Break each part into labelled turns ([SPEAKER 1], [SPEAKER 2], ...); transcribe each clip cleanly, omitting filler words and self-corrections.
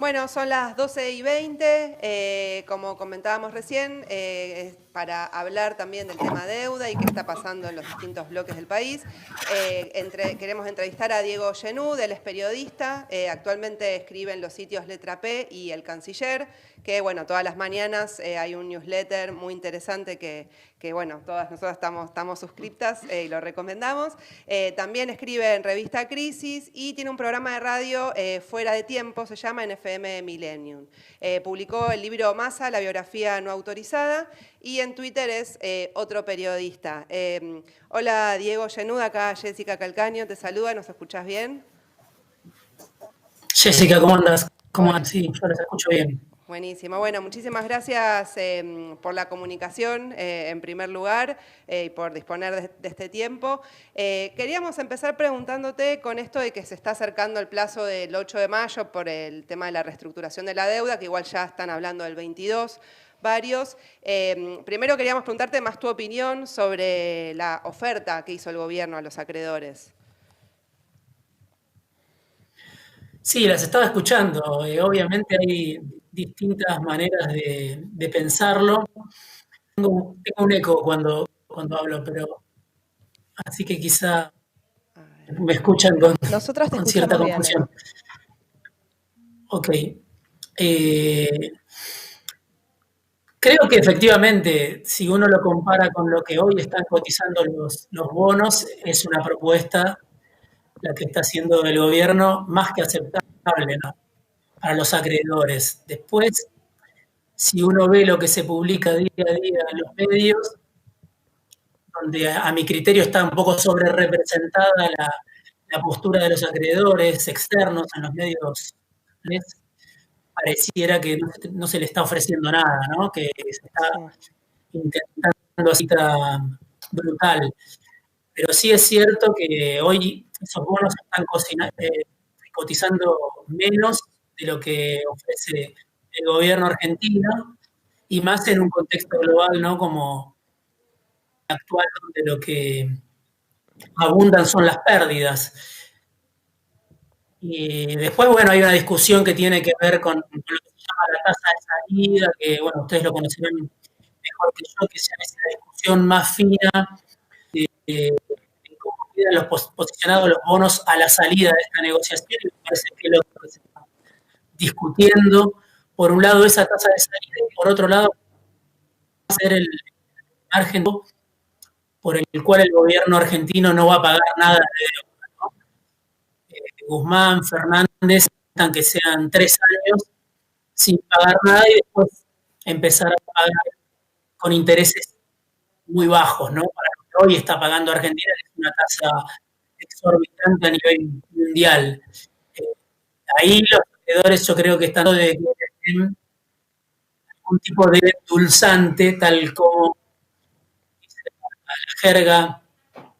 [SPEAKER 1] Bueno, son las 12:20, como comentábamos recién, para hablar también del tema deuda y qué está pasando en los distintos bloques del país. Queremos entrevistar a Diego Genud, él es periodista, actualmente escribe en los sitios Letra P y El Canciller, que bueno, todas las mañanas hay un newsletter muy interesante que bueno, todas nosotras estamos suscriptas y lo recomendamos. También escribe en Revista Crisis y tiene un programa de radio Fuera de Tiempo, se llama, en FM Millennium. Publicó el libro Masa, la biografía no autorizada, y en Twitter es otro periodista. Hola Diego Genud, acá Jessica Calcaño te saluda, ¿nos escuchás bien?
[SPEAKER 2] Jessica, ¿cómo andas?
[SPEAKER 1] Hola.
[SPEAKER 2] Sí, yo les escucho bien.
[SPEAKER 1] Buenísimo. Bueno, muchísimas gracias por la comunicación, en primer lugar, y por disponer de este tiempo. Queríamos empezar preguntándote con esto de que se está acercando el plazo del 8 de mayo por el tema de la reestructuración de la deuda, que igual ya están hablando del 22, varios. Primero queríamos preguntarte más tu opinión sobre la oferta que hizo el gobierno a los acreedores.
[SPEAKER 2] Sí, las estaba escuchando. Obviamente hay distintas maneras de pensarlo. Tengo un eco cuando hablo, pero así que quizá me escuchan
[SPEAKER 1] Nosotras te
[SPEAKER 2] con cierta
[SPEAKER 1] escuchamos bien.
[SPEAKER 2] confusión. Ok. Eh, Creo que efectivamente, si uno lo compara con lo que hoy están cotizando los bonos, es una propuesta la que está haciendo el gobierno más que aceptable, ¿no?, para los acreedores. Después, si uno ve lo que se publica día a día en los medios, donde a mi criterio está un poco sobre representada la postura de los acreedores externos en los medios, pareciera que no se le está ofreciendo nada, ¿no?, que se está intentando así brutal. Pero sí es cierto que hoy esos bonos están cotizando menos de lo que ofrece el gobierno argentino, y más en un contexto global, ¿no?, como actual, donde lo que abundan son las pérdidas. Y después, bueno, hay una discusión que tiene que ver con lo que se llama la tasa de salida, que, bueno, ustedes lo conocerán mejor que yo, que es esa discusión más fina de cómo quedan posicionados los bonos a la salida de esta negociación. Y me parece que lo que se está discutiendo, por un lado, esa tasa de salida, y por otro lado, va a ser el margen por el cual el gobierno argentino no va a pagar nada de deuda, ¿no? Guzmán, Fernández, que sean 3 años sin pagar nada y después empezar a pagar con intereses muy bajos, ¿no?, para lo que hoy está pagando Argentina, que es una tasa exorbitante a nivel mundial. Ahí los acreedores yo creo que están de algún tipo de endulzante, tal como dice la jerga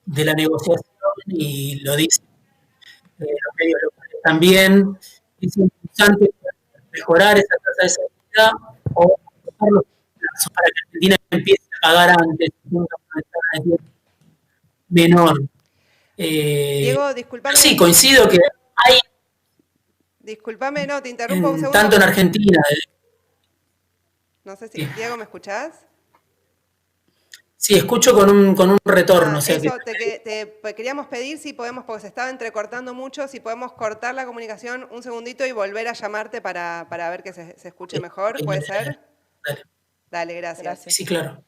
[SPEAKER 2] de la negociación, y lo dicen los medios locales también, es endulzante para mejorar esa tasa de salida o cortar los plazos para que Argentina empiece a pagar antes, una ventana de tiempo menor.
[SPEAKER 1] Diego, discúlpame.
[SPEAKER 2] Sí, coincido que hay
[SPEAKER 1] Discúlpame, no, te interrumpo un segundo.
[SPEAKER 2] tanto en Argentina.
[SPEAKER 1] No sé si, Diego, ¿me escuchás?
[SPEAKER 2] Sí, escucho con un retorno. O sea
[SPEAKER 1] eso, te queríamos pedir si podemos, porque se estaba entrecortando mucho, si podemos cortar la comunicación un segundito y volver a llamarte para ver que se escuche mejor,
[SPEAKER 2] Okay,
[SPEAKER 1] ¿puede ser?
[SPEAKER 2] Dale.
[SPEAKER 1] Dale, gracias.
[SPEAKER 2] Sí, claro.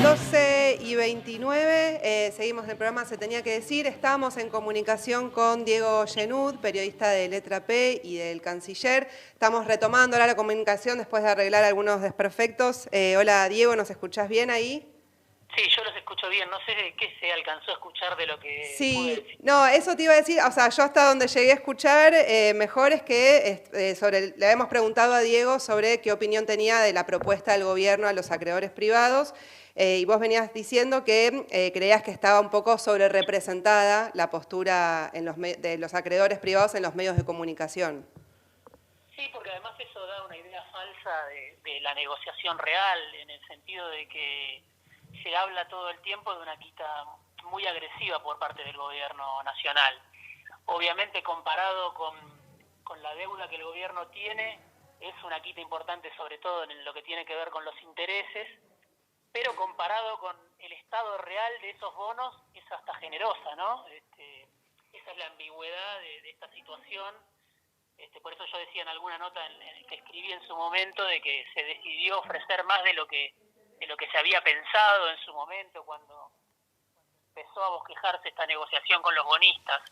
[SPEAKER 1] 12:29, seguimos en el programa Se Tenía que Decir. Estamos en comunicación con Diego Genud, periodista de Letra P y del Canciller. Estamos retomando ahora la comunicación después de arreglar algunos desperfectos. Hola Diego, ¿nos escuchás bien ahí?
[SPEAKER 3] Sí, yo los escucho bien. No sé qué se alcanzó a escuchar de lo que
[SPEAKER 1] sí,
[SPEAKER 3] pude decir.
[SPEAKER 1] No, eso te iba a decir. O sea, yo hasta donde llegué a escuchar, mejor es que le habíamos preguntado a Diego sobre qué opinión tenía de la propuesta del gobierno a los acreedores privados. Y vos venías diciendo que creías que estaba un poco sobre representada la postura de los acreedores privados en los medios de comunicación.
[SPEAKER 3] Sí, porque además eso da una idea falsa de la negociación real, en el sentido de que se habla todo el tiempo de una quita muy agresiva por parte del gobierno nacional. obviamente comparado con la deuda que el gobierno tiene, es una quita importante, sobre todo en lo que tiene que ver con los intereses, pero comparado con el estado real de esos bonos es hasta generosa, ¿no? Esa es la ambigüedad de esta situación. Por eso yo decía en alguna nota que escribí en su momento de que se decidió ofrecer más de lo que se había pensado en su momento cuando empezó a bosquejarse esta negociación con los bonistas.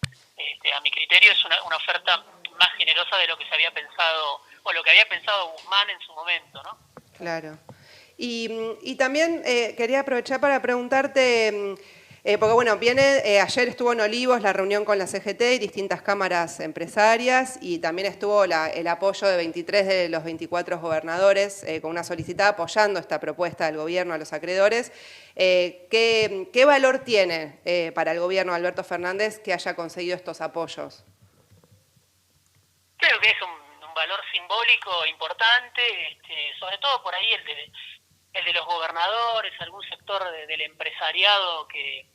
[SPEAKER 3] A mi criterio es una oferta más generosa de lo que se había pensado, o lo que había pensado Guzmán en su momento, ¿no?
[SPEAKER 1] Claro. Y también quería aprovechar para preguntarte, porque bueno, ayer estuvo en Olivos la reunión con la CGT y distintas cámaras empresarias, y también estuvo el apoyo de 23 de los 24 gobernadores con una solicitada apoyando esta propuesta del gobierno a los acreedores. ¿Qué valor tiene para el gobierno de Alberto Fernández que haya conseguido estos apoyos?
[SPEAKER 3] Creo que es un valor simbólico importante, sobre todo por ahí el de los gobernadores, algún sector del empresariado que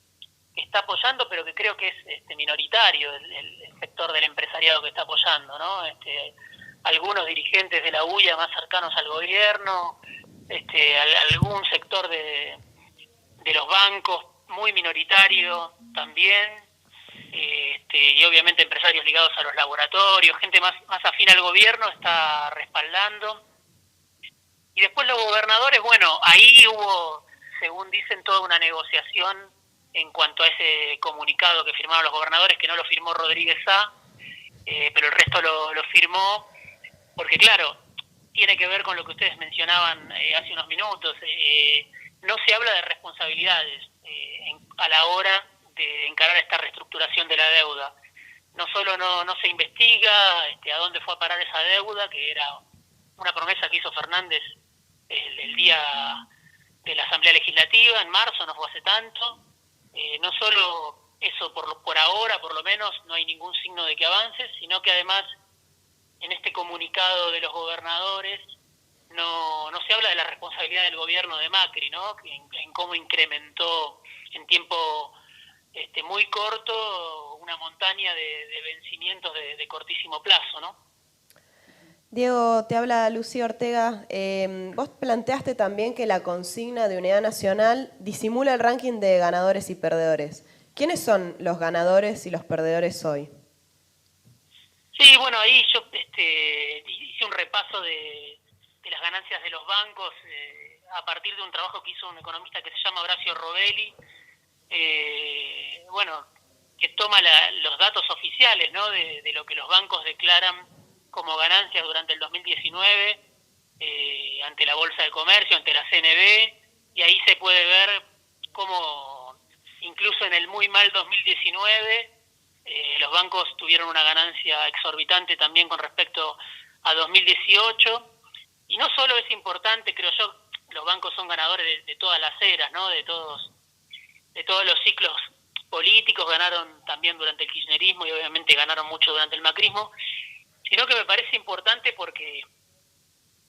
[SPEAKER 3] está apoyando, pero que creo que es minoritario el sector del empresariado que está apoyando, ¿no? Algunos dirigentes de la UIA más cercanos al gobierno, algún sector de los bancos muy minoritario también, y obviamente empresarios ligados a los laboratorios, gente más afín al gobierno está respaldando. Y después los gobernadores, bueno, ahí hubo, según dicen, toda una negociación en cuanto a ese comunicado que firmaron los gobernadores, que no lo firmó Rodríguez A, pero el resto lo firmó, porque claro, tiene que ver con lo que ustedes mencionaban hace unos minutos. No se habla de responsabilidades a la hora de encarar esta reestructuración de la deuda. No solo no se investiga a dónde fue a parar esa deuda, que era una promesa que hizo Fernández el día de la Asamblea Legislativa, en marzo, no fue hace tanto. No solo eso, por ahora, por lo menos, no hay ningún signo de que avance, sino que además, en este comunicado de los gobernadores, no se habla de la responsabilidad del gobierno de Macri, ¿no? En cómo incrementó en tiempo muy corto una montaña de vencimientos de cortísimo plazo, ¿no?
[SPEAKER 4] Diego, te habla Lucía Ortega. Vos planteaste también que la consigna de Unidad Nacional disimula el ranking de ganadores y perdedores. ¿Quiénes son los ganadores y los perdedores hoy?
[SPEAKER 3] Sí, bueno, ahí yo hice un repaso de las ganancias de los bancos a partir de un trabajo que hizo un economista que se llama Horacio Robelli, que toma los datos oficiales, ¿no? de lo que los bancos declaran como ganancias durante el 2019 ante la Bolsa de Comercio, ante la CNB, y ahí se puede ver cómo incluso en el muy mal 2019 los bancos tuvieron una ganancia exorbitante también con respecto a 2018, y no solo es importante, creo yo, los bancos son ganadores de todas las eras, ¿no? de todos los ciclos políticos, ganaron también durante el kirchnerismo y obviamente ganaron mucho durante el macrismo, sino que me parece importante porque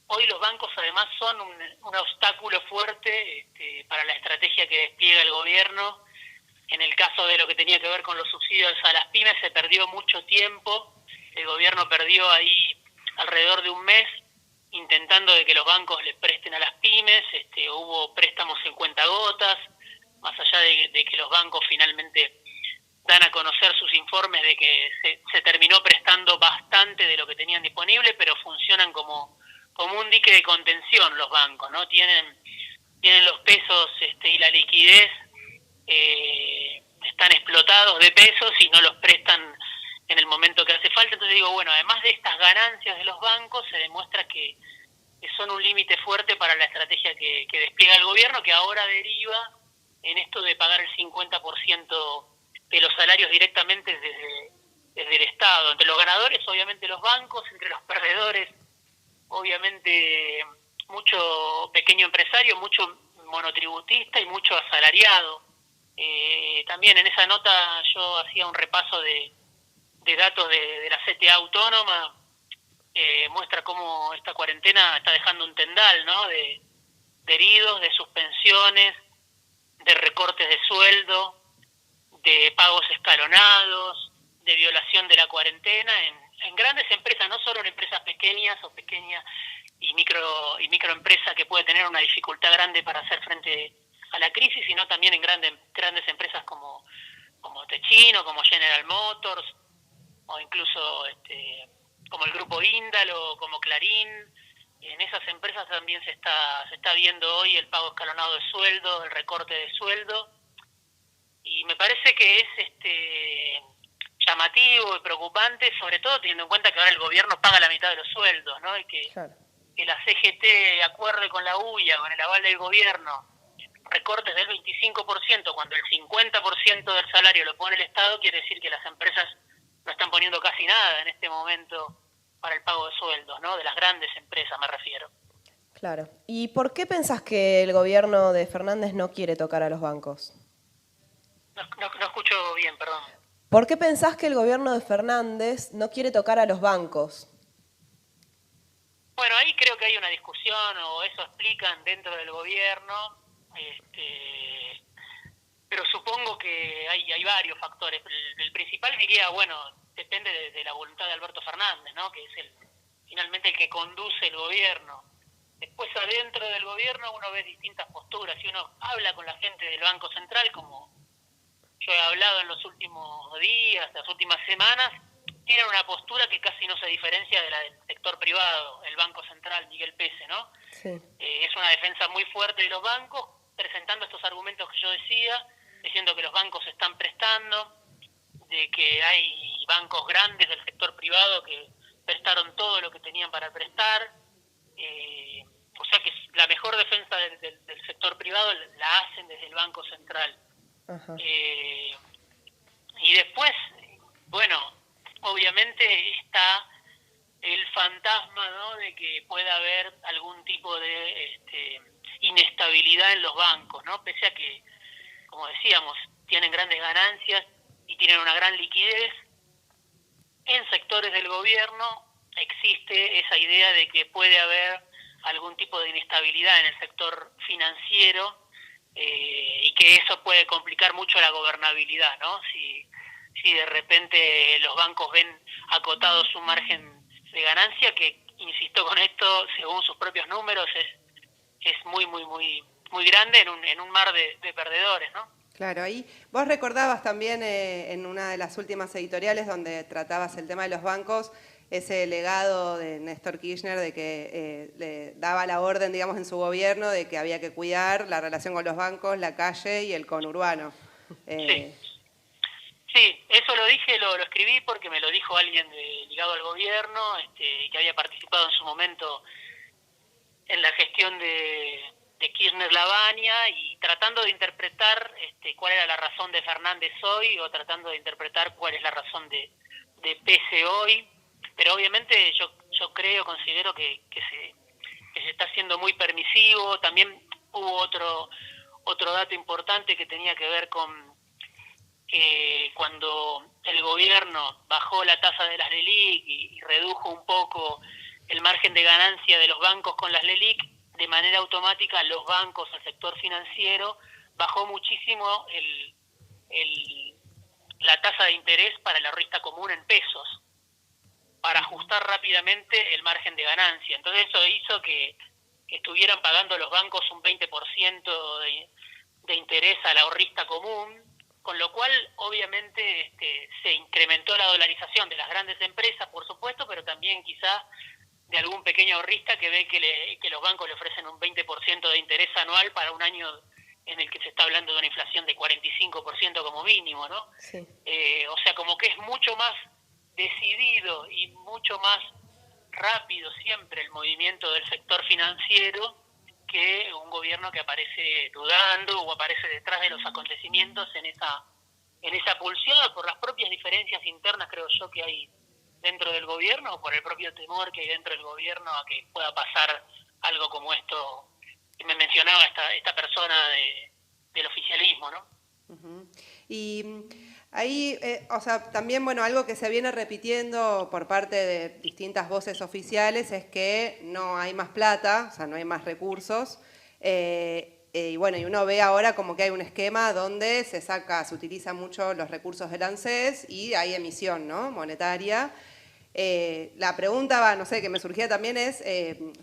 [SPEAKER 3] hoy los bancos además son un obstáculo fuerte para la estrategia que despliega el gobierno. En el caso de lo que tenía que ver con los subsidios a las pymes se perdió mucho tiempo, el gobierno perdió ahí alrededor de un mes intentando de que los bancos le presten a las pymes, hubo préstamos en cuentagotas, más allá de que los bancos finalmente dan a conocer sus informes de que se terminó prestando bastante de lo que tenían disponible, pero funcionan como un dique de contención los bancos, ¿no? Tienen los pesos y la liquidez, están explotados de pesos y no los prestan en el momento que hace falta. Entonces digo, bueno, además de estas ganancias de los bancos, se demuestra que son un límite fuerte para la estrategia que despliega el gobierno, que ahora deriva en esto de pagar el 50% de los salarios directamente desde el Estado. Entre los ganadores, obviamente, los bancos; entre los perdedores, obviamente, mucho pequeño empresario, mucho monotributista y mucho asalariado. También en esa nota yo hacía un repaso de datos de la CTA autónoma, muestra cómo esta cuarentena está dejando un tendal, ¿no? de heridos, de suspensiones, de recortes de sueldo, de pagos escalonados, de violación de la cuarentena en grandes empresas, no solo en empresas pequeñas y microempresas que puede tener una dificultad grande para hacer frente a la crisis, sino también en grandes empresas como Techino, como General Motors, o incluso como el grupo Índalo, como Clarín. En esas empresas también se está viendo hoy el pago escalonado de sueldo, el recorte de sueldo, y me parece que es llamativo y preocupante, sobre todo teniendo en cuenta que ahora el gobierno paga la mitad de los sueldos, ¿no? Y que la CGT acuerde con la UIA, con el aval del gobierno, recortes del 25%, cuando el 50% del salario lo pone el Estado, quiere decir que las empresas no están poniendo casi nada en este momento para el pago de sueldos, ¿no? De las grandes empresas me refiero.
[SPEAKER 4] Claro. ¿Y por qué pensás que el gobierno de Fernández no quiere tocar a los bancos?
[SPEAKER 3] No escucho bien, perdón.
[SPEAKER 4] ¿Por qué pensás que el gobierno de Fernández no quiere tocar a los bancos?
[SPEAKER 3] Bueno, ahí creo que hay una discusión, o eso explican dentro del gobierno, pero supongo que hay varios factores. El principal diría, bueno, depende de la voluntad de Alberto Fernández, ¿no? Que es finalmente el que conduce el gobierno. Después, adentro del gobierno uno ve distintas posturas y uno habla con la gente del Banco Central, como yo he hablado en los últimos días, las últimas semanas. Tienen una postura que casi no se diferencia de la del sector privado, el Banco Central, Miguel Pese, ¿no?
[SPEAKER 4] Sí.
[SPEAKER 3] Es una defensa muy fuerte de los bancos, presentando estos argumentos que yo decía, diciendo que los bancos se están prestando, de que hay bancos grandes del sector privado que prestaron todo lo que tenían para prestar. O sea que la mejor defensa del sector privado la hacen desde el Banco Central.
[SPEAKER 4] Ajá.
[SPEAKER 3] Y después, bueno, obviamente está el fantasma, ¿no?, de que pueda haber algún tipo de inestabilidad en los bancos, ¿no? Pese a que, como decíamos, tienen grandes ganancias y tienen una gran liquidez, en sectores del gobierno existe esa idea de que puede haber algún tipo de inestabilidad en el sector financiero, y que eso puede complicar mucho la gobernabilidad, ¿no? Si de repente los bancos ven acotado su margen de ganancia, que, insisto con esto, según sus propios números, es muy grande en un mar de perdedores, ¿no?
[SPEAKER 1] Claro, ahí vos recordabas también en una de las últimas editoriales donde tratabas el tema de los bancos, ese legado de Néstor Kirchner de que le daba la orden, digamos, en su gobierno de que había que cuidar la relación con los bancos, la calle y el conurbano.
[SPEAKER 3] Sí, eso lo dije, lo escribí porque me lo dijo alguien ligado al gobierno, que había participado en su momento en la gestión de Kirchner-Lavagna, y tratando de interpretar cuál era la razón de Fernández hoy, o tratando de interpretar cuál es la razón de Pese hoy. Pero obviamente yo considero que se está haciendo muy permisivo. También hubo otro dato importante que tenía que ver con cuando el gobierno bajó la tasa de las LELIQ y redujo un poco el margen de ganancia de los bancos con las LELIQ, de manera automática los bancos, el sector financiero, bajó muchísimo la tasa de interés para el ahorrista común en pesos, para ajustar rápidamente el margen de ganancia. Entonces eso hizo que estuvieran pagando los bancos un 20% de interés al ahorrista común, con lo cual obviamente se incrementó la dolarización de las grandes empresas, por supuesto, pero también quizás de algún pequeño ahorrista que ve que los bancos le ofrecen un 20% de interés anual para un año en el que se está hablando de una inflación de 45% como mínimo, ¿no?
[SPEAKER 4] Sí.
[SPEAKER 3] O sea, como que es mucho más decidido y mucho más rápido siempre el movimiento del sector financiero que un gobierno que aparece dudando o aparece detrás de los acontecimientos en esa pulsión, por las propias diferencias internas, creo yo, que hay dentro del gobierno, o por el propio temor que hay dentro del gobierno a que pueda pasar algo como esto que me mencionaba esta persona del oficialismo, ¿no?
[SPEAKER 1] Uh-huh. Y ahí, o sea, también, bueno, algo que se viene repitiendo por parte de distintas voces oficiales es que no hay más plata, o sea, no hay más recursos. y bueno, y uno ve ahora como que hay un esquema donde se utilizan mucho los recursos del ANSES y hay emisión, ¿no?, monetaria. La pregunta, no sé, que me surgía también es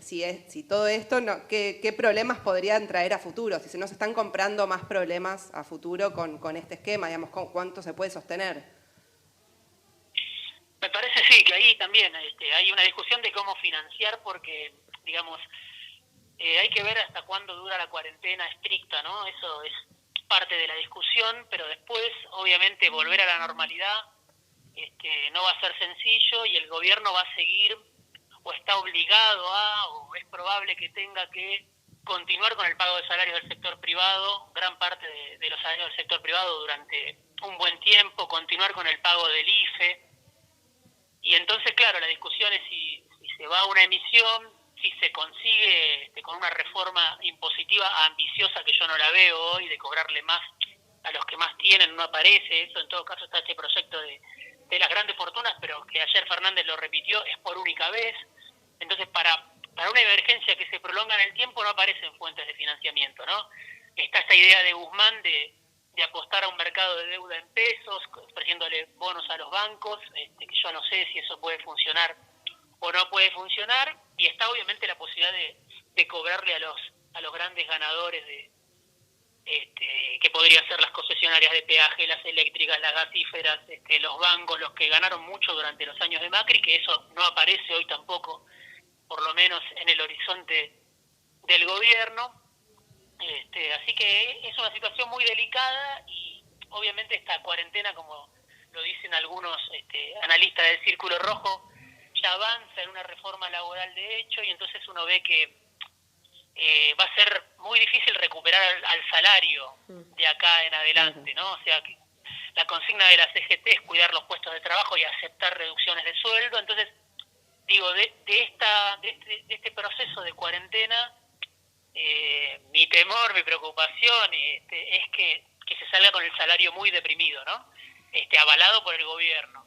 [SPEAKER 1] si todo esto, ¿qué problemas podrían traer a futuro? Si no se están comprando más problemas a futuro con este esquema, digamos, ¿cuánto se puede sostener?
[SPEAKER 3] Me parece sí, que ahí también hay una discusión de cómo financiar porque, digamos, hay que ver hasta cuándo dura la cuarentena estricta, ¿no? Eso es parte de la discusión, pero después, obviamente, volver a la normalidad no va a ser sencillo y el gobierno va a seguir o está obligado o es probable que tenga que continuar con el pago de salarios del sector privado, gran parte de los salarios del sector privado durante un buen tiempo, continuar con el pago del IFE. Y entonces, claro, la discusión es si se va a una emisión, si se consigue con una reforma impositiva ambiciosa, que yo no la veo hoy, de cobrarle más a los que más tienen, no aparece. Eso en todo caso está este proyecto de las grandes fortunas, pero que ayer Fernández lo repitió, es por única vez. Entonces, para una emergencia que se prolonga en el tiempo no aparecen fuentes de financiamiento, ¿no? Está esta idea de Guzmán de apostar a un mercado de deuda en pesos, ofreciéndole bonos a los bancos, que yo no sé si eso puede funcionar o no puede funcionar, y está obviamente la posibilidad de cobrarle a los grandes ganadores que podrían ser las concesionarias de peaje, las eléctricas, las gasíferas, los bancos, los que ganaron mucho durante los años de Macri, que eso no aparece hoy tampoco, por lo menos en el horizonte del gobierno. Así que es una situación muy delicada y obviamente esta cuarentena, como lo dicen algunos analistas del Círculo Rojo, ya avanza en una reforma laboral de hecho, y entonces uno ve que va a ser muy difícil recuperar al salario de acá en adelante, ¿no? O sea, que la consigna de la CGT es cuidar los puestos de trabajo y aceptar reducciones de sueldo. Entonces, digo, de este proceso de cuarentena, mi temor, mi preocupación es que se salga con el salario muy deprimido, ¿no? Avalado por el gobierno.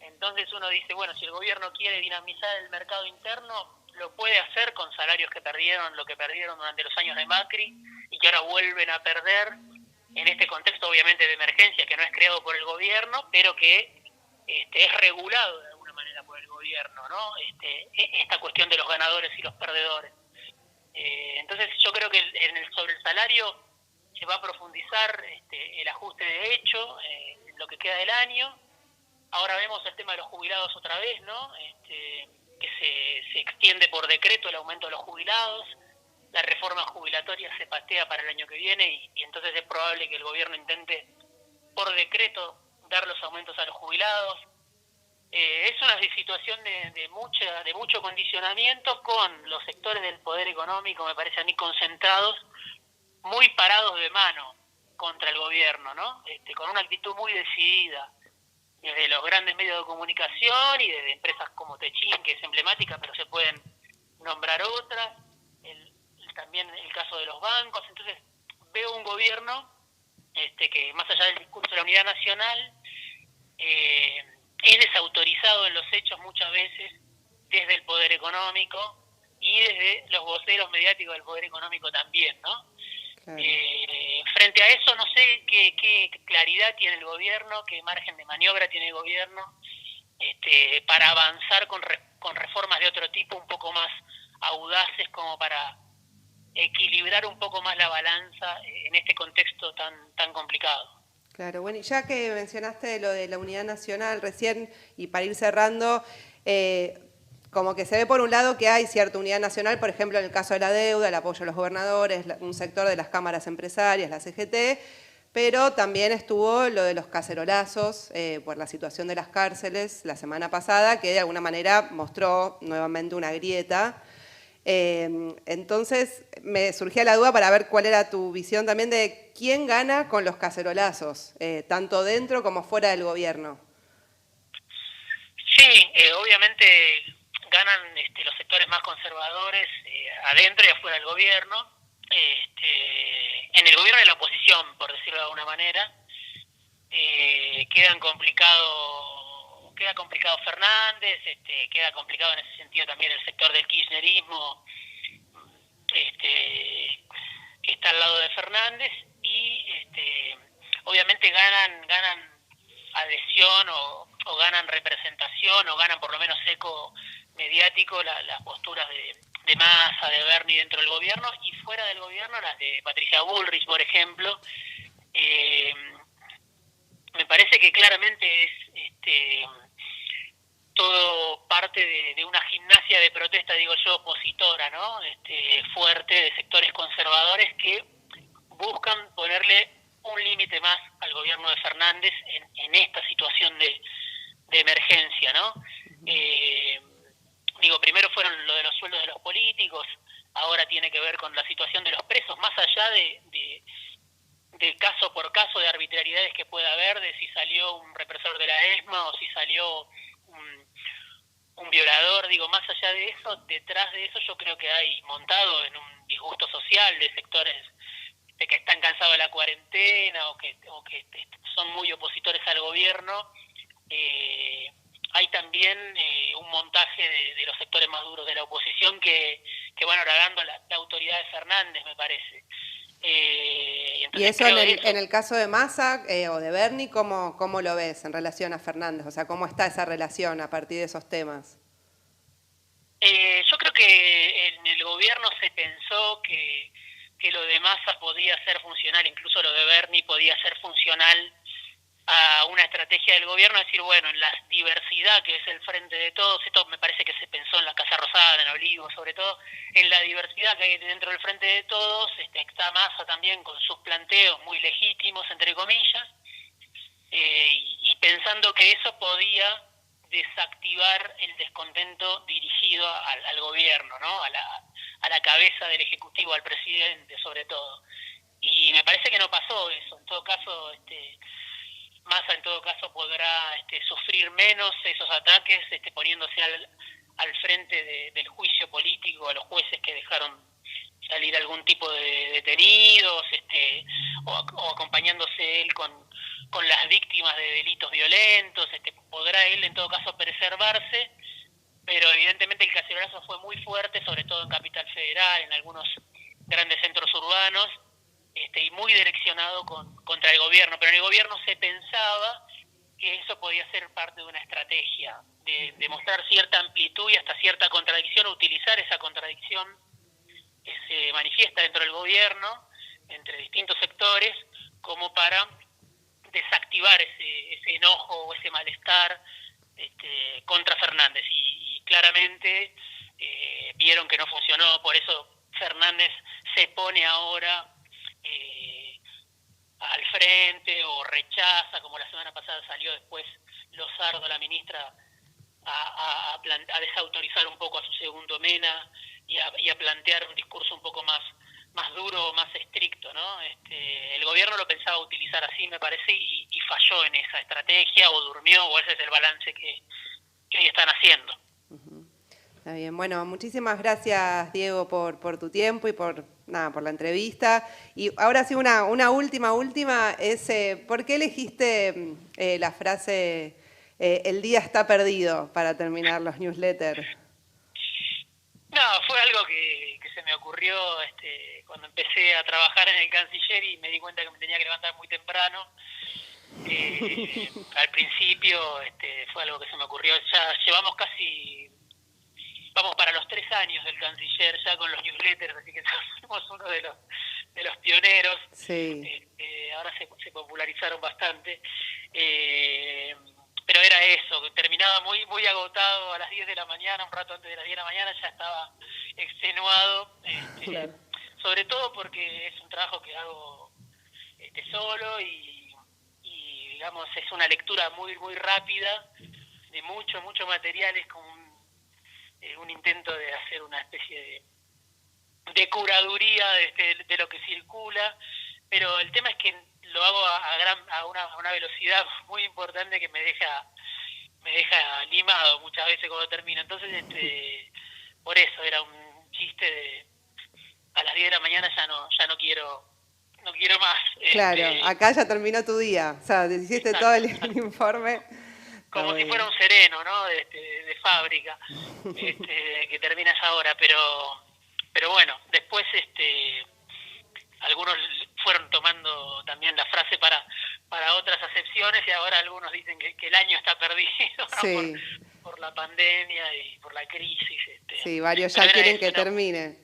[SPEAKER 3] Entonces uno dice, bueno, si el gobierno quiere dinamizar el mercado interno, lo puede hacer con salarios que perdieron lo que perdieron durante los años de Macri y que ahora vuelven a perder en este contexto obviamente de emergencia que no es creado por el gobierno, pero que es regulado de alguna manera por el gobierno, ¿no? Esta cuestión de los ganadores y los perdedores. Entonces yo creo que sobre el salario se va a profundizar el ajuste de hecho en lo que queda del año. Ahora vemos el tema de los jubilados otra vez, ¿no? Que se extiende por decreto el aumento de los jubilados, la reforma jubilatoria se patea para el año que viene y entonces es probable que el gobierno intente por decreto dar los aumentos a los jubilados. Es una situación de mucho condicionamiento con los sectores del poder económico, me parece a mí, concentrados, muy parados de mano contra el gobierno, ¿no? Con una actitud muy decidida, desde los grandes medios de comunicación y desde empresas como Techin, que es emblemática, pero se pueden nombrar otras, también el caso de los bancos. Entonces veo un gobierno que más allá del discurso de la unidad nacional, es desautorizado en los hechos muchas veces desde el poder económico y desde los voceros mediáticos del poder económico también, ¿no? Claro. Frente a eso no sé qué claridad tiene el gobierno, qué margen de maniobra tiene el gobierno para avanzar con reformas de otro tipo, un poco más audaces, como para equilibrar un poco más la balanza en este contexto tan complicado.
[SPEAKER 1] Claro, bueno, y ya que mencionaste lo de la unidad nacional recién, y para ir cerrando, como que se ve por un lado que hay cierta unidad nacional, por ejemplo, en el caso de la deuda, el apoyo a los gobernadores, un sector de las cámaras empresarias, la CGT, pero también estuvo lo de los cacerolazos por la situación de las cárceles la semana pasada, que de alguna manera mostró nuevamente una grieta. Entonces me surgía la duda para ver cuál era tu visión también de quién gana con los cacerolazos, tanto dentro como fuera del gobierno.
[SPEAKER 3] Sí, obviamente ganan los sectores más conservadores adentro y afuera del gobierno. En el gobierno y la oposición, por decirlo de alguna manera, queda complicado Fernández, queda complicado en ese sentido también el sector del kirchnerismo, está al lado de Fernández y obviamente ganan adhesión o ganan representación o ganan por lo menos eco mediático las posturas de Massa, de Bernie dentro del gobierno, y fuera del gobierno las de Patricia Bullrich, por ejemplo. Me parece que claramente es todo parte de una gimnasia de protesta, digo yo, opositora, ¿no? Fuerte, de sectores conservadores que buscan ponerle un límite más al gobierno de Fernández en esta situación de emergencia, ¿no? Primero fueron lo de los sueldos de los políticos, ahora tiene que ver con la situación de los presos, más allá de caso por caso de arbitrariedades que pueda haber, de si salió un represor de la ESMA o si salió un violador, más allá de eso, detrás de eso yo creo que hay montado en un disgusto social de sectores de que están cansados de la cuarentena o que son muy opositores al gobierno. Hay también un montaje de los sectores más duros de la oposición que van horagando la autoridad de Fernández, me parece.
[SPEAKER 1] Y eso en el caso de Massa o de Bernie, ¿cómo lo ves en relación a Fernández? O sea, ¿cómo está esa relación a partir de esos temas?
[SPEAKER 3] Yo creo que en el gobierno se pensó que lo de Massa podía ser funcional, incluso lo de Bernie podía ser funcional a una estrategia del gobierno, decir, bueno, en la diversidad que es el frente de todos, esto me parece que se pensó en la Casa Rosada, en Olivo, sobre todo, en la diversidad que hay dentro del frente de todos, está Massa también con sus planteos muy legítimos, entre comillas, y pensando que eso podía desactivar el descontento dirigido al gobierno, ¿no? A la cabeza del Ejecutivo, al presidente, sobre todo. Y me parece que no pasó eso. En todo caso, Massa en todo caso podrá sufrir menos esos ataques, poniéndose al frente del juicio político a los jueces que dejaron salir algún tipo de detenidos, o acompañándose él con las víctimas de delitos violentos. Podrá él en todo caso preservarse, pero evidentemente el cacerolazo fue muy fuerte, sobre todo en Capital Federal, en algunos grandes centros urbanos, y muy direccionado contra el gobierno, pero en el gobierno se pensaba que eso podía ser parte de una estrategia, de mostrar cierta amplitud y hasta cierta contradicción, utilizar esa contradicción que se manifiesta dentro del gobierno, entre distintos sectores, como para desactivar ese enojo o ese malestar contra Fernández, y claramente vieron que no funcionó. Por eso Fernández se pone ahora al frente o rechaza, como la semana pasada salió después Lozardo, la ministra, a desautorizar un poco a su segundo Mena y a plantear un discurso un poco más duro, más estricto, ¿no? El gobierno lo pensaba utilizar así, me parece, y falló en esa estrategia, o durmió, o ese es el balance que hoy están haciendo.
[SPEAKER 1] Está bien, bueno, muchísimas gracias, Diego, por tu tiempo y por la entrevista. Y ahora sí, una última, es ¿por qué elegiste la frase el día está perdido para terminar los newsletters?
[SPEAKER 3] No, fue algo que se me ocurrió cuando empecé a trabajar en el Canciller y me di cuenta que me tenía que levantar muy temprano. Al principio fue algo que se me ocurrió. Ya llevamos vamos para los 3 años del Canciller ya con los newsletters, así que somos uno de los pioneros.
[SPEAKER 1] Sí.
[SPEAKER 3] Ahora se popularizaron bastante. Pero era eso, terminaba muy muy agotado a las 10 de la mañana, un rato antes de las 10 de la mañana ya estaba extenuado,
[SPEAKER 4] Claro.
[SPEAKER 3] sobre todo porque es un trabajo que hago solo y digamos es una lectura muy muy rápida de mucho material, es como un intento de hacer una especie de curaduría de lo que circula, pero el tema es que lo hago a una velocidad muy importante que me deja limado muchas veces cuando termino. Entonces, por eso era un chiste a las 10 de la mañana ya no quiero más.
[SPEAKER 1] Claro, acá ya terminó tu día, o sea, hiciste
[SPEAKER 3] exacto,
[SPEAKER 1] todo el informe.
[SPEAKER 3] Como si fuera un sereno, ¿no? De fábrica, que termina esa hora, pero bueno, después algunos fueron tomando también la frase para otras acepciones y ahora algunos dicen que el año está perdido, ¿no?
[SPEAKER 1] Sí.
[SPEAKER 3] por la pandemia y por la crisis.
[SPEAKER 1] Sí, varios ya quieren que termine.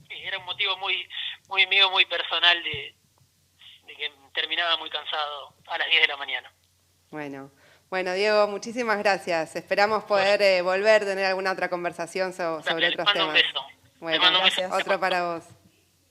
[SPEAKER 3] Sí, era un motivo muy mío, muy personal de que terminaba muy cansado a las 10 de la mañana.
[SPEAKER 1] Bueno, Diego, muchísimas gracias. Esperamos poder volver a tener alguna otra conversación sobre otros temas.
[SPEAKER 3] Un beso.
[SPEAKER 1] Bueno,
[SPEAKER 3] Te mando un beso.
[SPEAKER 1] otro para vos.